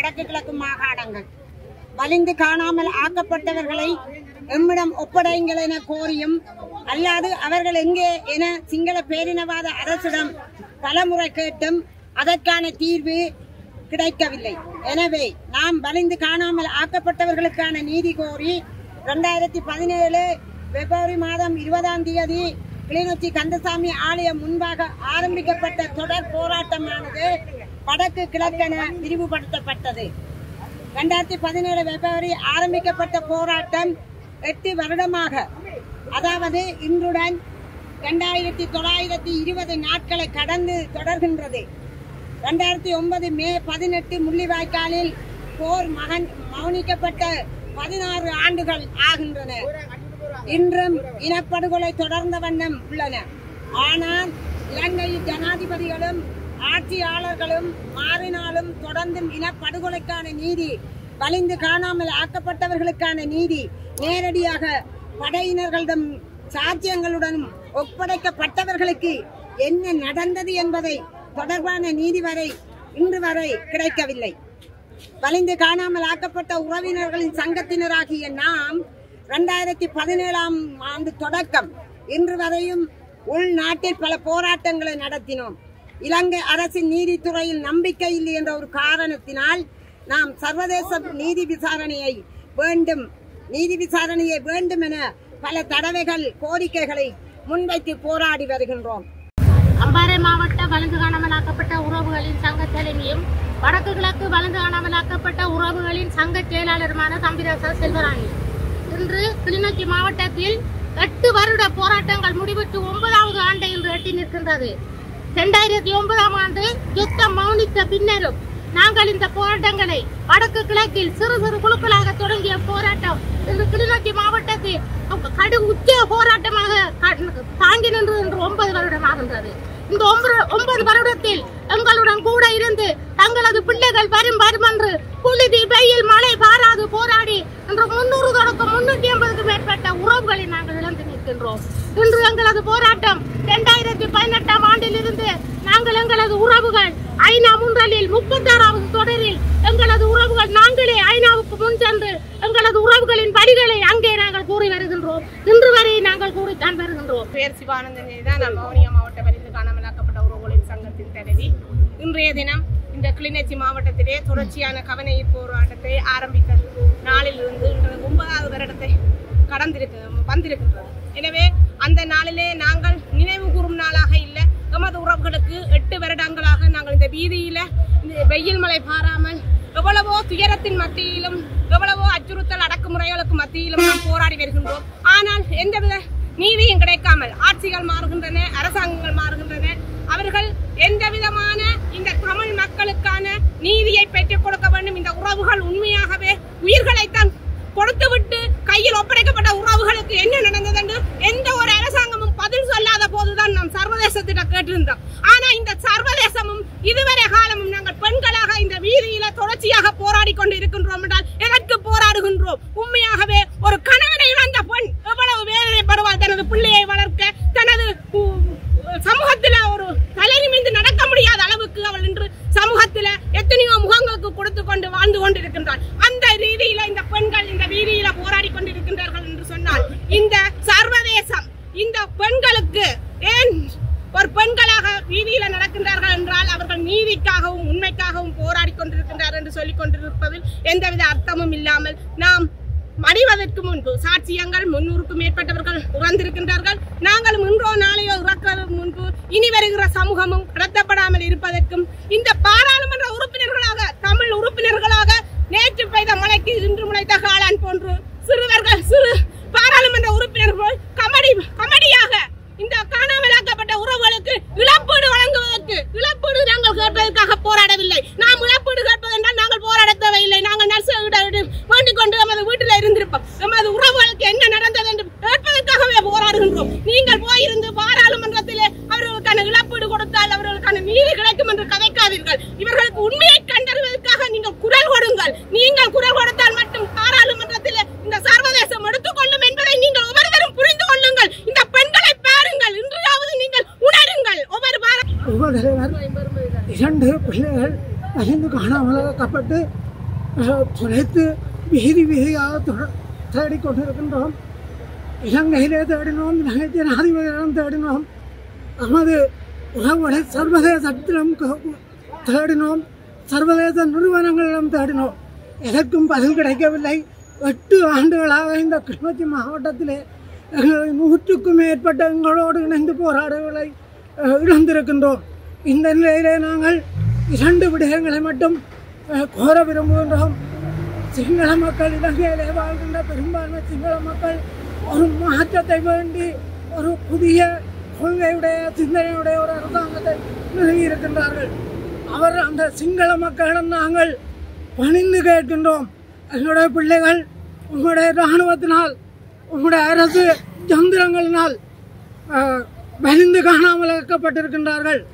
வடக்கு கிழக்கு மாகாணங்கள். வலிந்து காணாமல் ஆக்கப்பட்டவர்களை எம்மிடம் ஒப்படைங்கள் என கோரியும் அல்லாது அவர்கள் எங்கே என சிங்கள பேரினவாத அரசிடம் பலமுறை கேட்டும் அதற்கான தீர்வு கிடைக்கவில்லை. எனவே நாம் வலிந்து காணாமல் ஆக்கப்பட்டவர்களுக்கான நீதி கோரி 2017 பிப்ரவரி மாதம் 20ஆம் தேதி கிளிநொச்சி கந்தசாமி ஆலயம் முன்பாக ஆரம்பிக்கப்பட்ட தொடர் போராட்டமானது வடக்கு கிழக்கென விரிவுபடுத்தப்பட்டது. 2017 பிப்ரவரி ஆரம்பிக்கப்பட்ட போராட்டம் 8 வருடமாக, அதாவது இன்றுடன் 2920 நாட்களை கடந்து தொடர்கின்றது. 2009 மே 18 முள்ளிவாய்க்காலில் போர் மௌனிக்கப்பட்ட 16 ஆண்டுகள் ஆகின்றன. இன்றும் இனப்படுகொலை தொடர்ந்த வண்ணம் உள்ளன. ஆனால் இலங்கை ஜனாதிபதிகளும் ஆட்சியாளர்களும் மாறினாலும் தொடர்ந்தும் இனப்படுகொலைக்கான நீதி, வலிந்து காணாமல் ஆக்கப்பட்டவர்களுக்கான நீதி நேரடியாக படையினர்களிடம் சாட்சியங்களுடன் ஒப்படைக்கப்பட்டவர்களுக்கு என்ன நடந்தது என்பதை தொடர்பான நீதி வரை இன்று வரை கிடைக்கவில்லை. வலிந்து காணாமல் ஆக்கப்பட்ட உறவினர்களின் சங்கத்தினராகிய நாம் 2017ஆம் ஆண்டு தொடக்கம் இன்று வரையும் உள்நாட்டில் பல போராட்டங்களை நடத்தினோம். இலங்கை அரசின் நீதித்துறையில் நம்பிக்கை இல்லை என்ற ஒரு காரணத்தினால் நாம் சர்வதேச நீதி விசாரணையை வேண்டும் என பல தடவைகள் கோரிக்கைகளை முன்வைத்து போராடி வருகின்றோம். அம்பாறை மாவட்ட வலிந்து காணாமலாக்கப்பட்ட உறவுகளின் சங்க தலைமையும் வடக்கு கிழக்கு வலிந்து காணாமலாக்கப்பட்ட உறவுகளின் சங்க செயலாளருமான சம்பிராச செல்வராணி இன்று கிளிநொச்சி மாவட்டத்தில் 8 வருட போராட்டங்கள் முடிவுற்று 9வது ஆண்டை இன்று எட்டி நிற்கின்றது. 2009ஆம் ஆண்டு யுத்தம் மௌனித்த பின்னரும் நாங்கள் இந்த போராட்டங்களை வடக்கு கிழக்கில் சிறு சிறு குழுக்களாக தொடங்கிய போராட்டம் இன்று கிளிநொச்சி மாவட்டத்தில் கடு உச்ச போராட்டமாக தாங்கி நின்று இன்று 9 வருடம் ஆகின்றது. இந்த 9 வருடத்தில் எங்களுடன் கூட இருந்து தங்களது பிள்ளைகள் வரும் என்று புழுதி வெயில் மழை பாராது போராடி இன்று 300 தொடக்கம் 380க்கு மேற்பட்ட உறவுகளை நாங்கள் இழந்து நிற்கின்றோம். இன்று எங்களது போராட்டம் 2018ஆம் ஆண்டிலிருந்து நாங்கள் எங்களது உறவுகள் ஐநா முன்றலில் 36வது தொடரில் எங்களது உறவுகள் நாங்களே ஐநாவுக்கு முன் சென்று எங்களது உறவுகளின் வழிகளை அங்கே நாங்கள் கூறி வருகின்றோம். இன்று வரை நாங்கள் கூறித்தான் வருகின்றோம். பேர் சிவானந்தனே தான். நான் வவுனியா மாவட்ட வலிந்து காணாமலாக்கப்பட்ட உறவுகளின் சங்கத்தின் தலைவி. இன்றைய தினம் இந்த கிளிநொச்சி மாவட்டத்திலே தொடர்ச்சியான கவனஈர்ப்பு போராட்டத்தை ஆரம்பித்த நாளிலிருந்து இன்று 9வது வருடத்தை வந்திருக்கின்றது. எனவே அந்த நாளிலே நாங்கள் நினைவு கூறும் நாளாக இல்லை, எமது உறவுகளுக்கு 8 வருடங்களாக நாங்கள் இந்த வீதியில வெயில் மழை பாராமல் எவ்வளவோ துயரத்தின் மத்தியிலும் எவ்வளவோ அச்சுறுத்தல் அடக்குமுறைகளுக்கு மத்தியிலும் நாம் போராடி வருகின்றோம். ஆனால் எந்தவித நீதியும் கிடைக்காமல் ஆட்சிகள் மாறுகின்றன, அரசாங்கங்கள் மாறுகின்றன. அவர்கள் எந்த விதமான இந்த தமிழ் மக்களுக்கான நீதியை பெற்றுக் கொடுக்க வேண்டும். இந்த உறவுகள் உண்மையாகவே உயிர்களைத்தான் கொடுத்துவிட்டு கையில் ஒப்படைக்கப்பட்ட உறவுகளுக்கு என்ன நடந்தது என்று எந்த ஒரு அரசாங்கமும் பதில் சொல்லாத போதுதான் நாம் சர்வதேசத்திடம் கேட்டிருந்தோம். ஆனா இந்த சர்வதேசமும் இதுவரை காலமும் நாங்கள் பெண்களாக இந்த வீதியில தொடர்ச்சியாக போராடி கொண்டு இருக்கின்றோம் என்றால் எதற்கு போராடுகின்றோம்? உண்மையாகவே ஒரு கணவனை இழந்த பெண் எவ்வளவு வேதனைப்படுவாள் தனது பிள்ளையை வளர்க்க, தனது சமூகத்தில ஒரு தலை நிமிர்ந்து நடக்க முடியாத அளவுக்கு அவள் இன்று சமூகத்தில எத்தனையோ முகங்களுக்கு கொடுத்து கொண்டு வாழ்ந்து கொண்டிருக்கின்றாள். அந்த ரீதியில இந்த பெண்கள் இந்த வீதியில போராடி கொண்டிருக்கின்றார்கள் என்று சொன்னால் இந்த சர்வதேசம் இந்த பெண்களுக்கு ஏன் ஒரு பெண்களாக வீதியில நடக்கின்றார்கள் என்றால் அவர்கள் நீதிக்காகவும் உண்மைக்காகவும் போராடி கொண்டிருக்கின்றார்கள் என்று சொல்லிக் கொண்டிருப்பதில் எந்தவித அர்த்தமும் இல்லாமல் நாம் மடிவதற்கு முன்பு சாட்சியங்கள் 300க்கும் மேற்பட்டவர்கள் இறந்திருக்கின்றார்கள். நாங்களும் இன்றோ நாளையோ இறக்குவதற்கு முன்பு இனி வருகிற சமூகமும் கடத்தப்படாமல் இருப்பதற்கும் இந்த பாராளுமன்ற உறுப்பினர்களாக தமிழ் உறுப்பினர்களாக நேற்று பெய்த மழைக்கு இன்று முளைத்த காளான் போன்று சிறு பாராளுமன்ற உறுப்பினர்கள் கமடியாக இந்த காணாமலாக்கப்பட்ட உறவுகளுக்கு இழப்பீடு வழங்குவதற்கு இழப்பீடு நாங்கள் கேட்பதற்காக போராடவில்லை. நாம் இழப்பீடு கேட்பதென்றால் நாங்கள் போராட தேவையில்லை. நாங்கள் வேண்டிக் கொண்டு நமது வீட்டில் இருந்திருப்போம். நமது உறவுகளுக்கு என்ன நடந்தது என்று கேட்பதற்காகவே போராடுகின்றோம். நீங்கள் போயிருந்து பாராளுமன்றத்திலே அவர்களுக்கான இழப்பீடு கொடுத்தால் அவர்களுக்கான நீதி கிடைக்கும் என்று கதைக்காதீர்கள். இவர்களுக்கு உண்மையை கண்டறிவதற்காக நீங்கள் குரல் கொடுங்கள். நீங்கள் குரல் கொடுத்தால் மட்டும் பாராளுமன்றத்திலே இந்த சர்வதேசம் எடுத்துக்கொள்ளும் என்பதை நீங்கள் ஒவ்வொருவரும் புரிந்து கொள்ளுங்கள். இந்த பெண்களை பாருங்கள், இன்றையாவது நீங்கள் உணருங்கள். ஒவ்வொரு 2 பிள்ளைகள் வலிந்து காணாமலாக்கப்பட்டு துளைத்து வீதி வீதியாக தேடிக்கொண்டிருக்கின்றோம். இலங்கையிலே தேடினோம், இலங்கை ஜனாதிபதியிடம் தேடினோம், நமது உறவுகளை சர்வதேசத்திலும் தேடினோம், சர்வதேச நிறுவனங்களிடம் தேடினோம். எதற்கும் பதில் கிடைக்கவில்லை. 8 ஆண்டுகளாக இந்த கிளிநொச்சி மாவட்டத்திலே 100க்கும் மேற்பட்ட எங்களோடு இணைந்து போராடுகளை இழந்திருக்கின்றோம். இந்த நிலையிலே நாங்கள் 2 விடயங்களை மட்டும் கோர விரும்புகின்றோம். சிங்கள மக்கள், இலங்கையிலே வாழ்கின்ற பெரும்பான்மை சிங்கள மக்கள் ஒரு மாற்றத்தை வேண்டி ஒரு புதிய கொள்கையுடைய சிந்தனையுடைய ஒரு அரசாங்கத்தை நிறுவியிருக்கின்றார்கள். அவர் அந்த சிங்கள மக்களிடம் நாங்கள் பணிந்து கேட்கின்றோம். எங்களுடைய பிள்ளைகள் உங்களுடைய இராணுவத்தினால், உங்களுடைய அரசு யந்திரங்களினால் வலிந்து காணாமல் ஆக்கப்பட்டிருக்கின்றார்கள்.